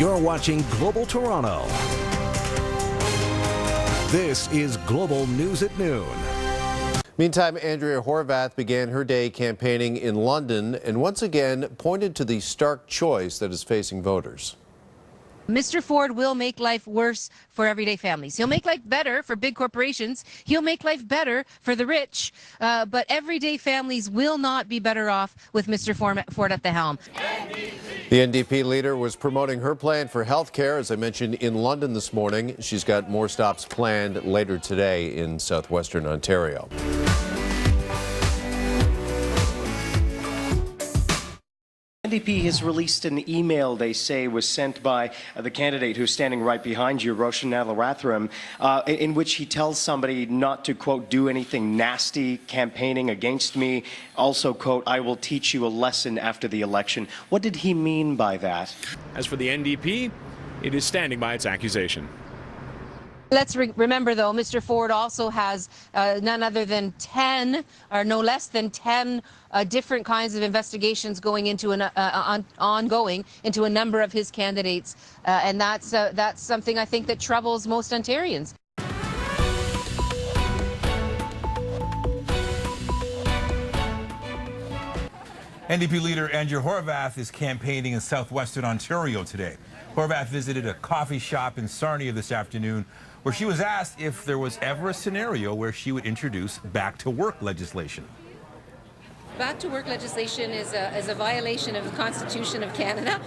You're watching Global Toronto. This is Global News at Noon. Meantime, Andrea Horwath began her day campaigning in London and once again pointed to the stark choice that is facing voters. Mr. Ford will make life worse for everyday families. He'll make life better for big corporations. He'll make life better for the rich. But everyday families will not be better off with Mr. Ford at the helm. The NDP leader was promoting her plan for health care, as I mentioned, in London this morning. She's got more stops planned later today in southwestern Ontario. NDP has released an email they say was sent by the candidate who's standing right behind you, Roshan Nalarathiram, in which he tells somebody not to, quote, do anything nasty campaigning against me. Also, quote, I will teach you a lesson after the election. What did he mean by that? As for the NDP, it is standing by its accusation. Let's remember, though, Mr. Ford also has none other than 10, or no less than 10 different kinds of investigations going into ongoing into a number of his candidates, and that's something I think that troubles most Ontarians. NDP leader Andrea Horwath is campaigning in southwestern Ontario today. Horwath visited a coffee shop in Sarnia this afternoon where she was asked if there was ever a scenario where she would introduce back-to-work legislation. Back-to-work legislation is a violation of the Constitution of Canada.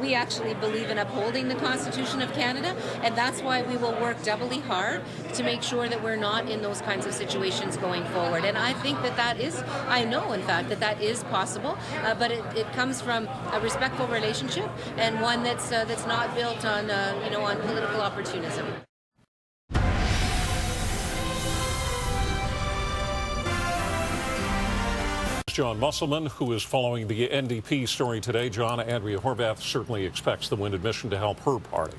We actually believe in upholding the Constitution of Canada, and that's why we will work doubly hard to make sure that we're not in those kinds of situations going forward. And I think I know, in fact, that is possible, but it comes from a respectful relationship and one that's not built on, on political opportunism. John Musselman, who is following the NDP story today. John, Andrea Horwath certainly expects the win admission to help her party.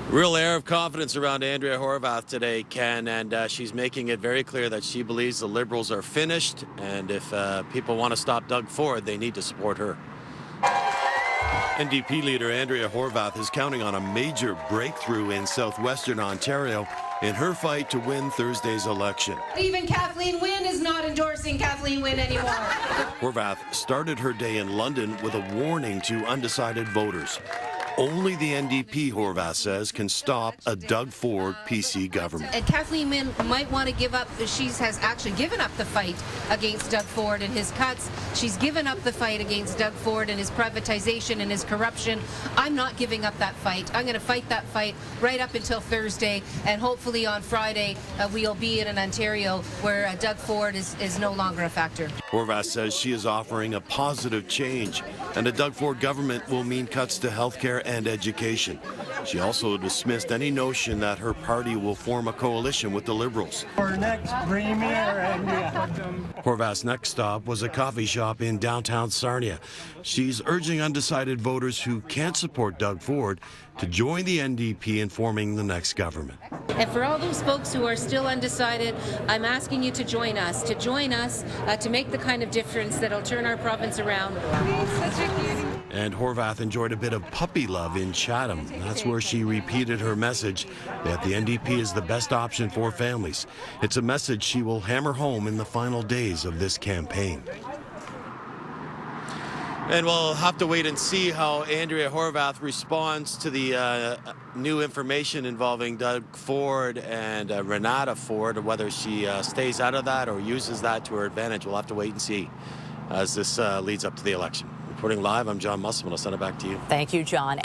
Real air of confidence around Andrea Horwath today, Ken, and she's making it very clear that she believes the Liberals are finished, and if people want to stop Doug Ford, they need to support her. NDP leader Andrea Horwath is counting on a major breakthrough in southwestern Ontario in her fight to win Thursday's election. Even Kathleen Wynne is not endorsing Kathleen Wynne anymore. Horwath started her day in London with a warning to undecided voters. Only the NDP, Horwath says, can stop a Doug Ford PC government. And Kathleen Wynne might want to give up. She has actually given up the fight against Doug Ford and his cuts. She's given up the fight against Doug Ford and his privatization and his corruption. I'm not giving up that fight. I'm going to fight that fight right up until Thursday, and hopefully on Friday we'll be in an Ontario where Doug Ford is no longer a factor. Horwath says she is offering a positive change, and a Doug Ford government will mean cuts to health care and education. She also dismissed any notion that her party will form a coalition with the Liberals. Our next premier, Horwath's next stop was a coffee shop in downtown Sarnia. She's urging undecided voters who can't support Doug Ford to join the NDP in forming the next government. And for all those folks who are still undecided, I'm asking you to join us, to make the kind of difference that'll turn our province around. And Horwath enjoyed a bit of puppy love in Chatham. That's where she repeated her message that the NDP is the best option for families. It's a message she will hammer home in the final days of this campaign. And we'll have to wait and see how Andrea Horwath responds to the new information involving Doug Ford and Renata Ford, whether she stays out of that or uses that to her advantage. We'll have to wait and see as this leads up to the election. Reporting live, I'm John Musselman. I'll send it back to you. Thank you, John.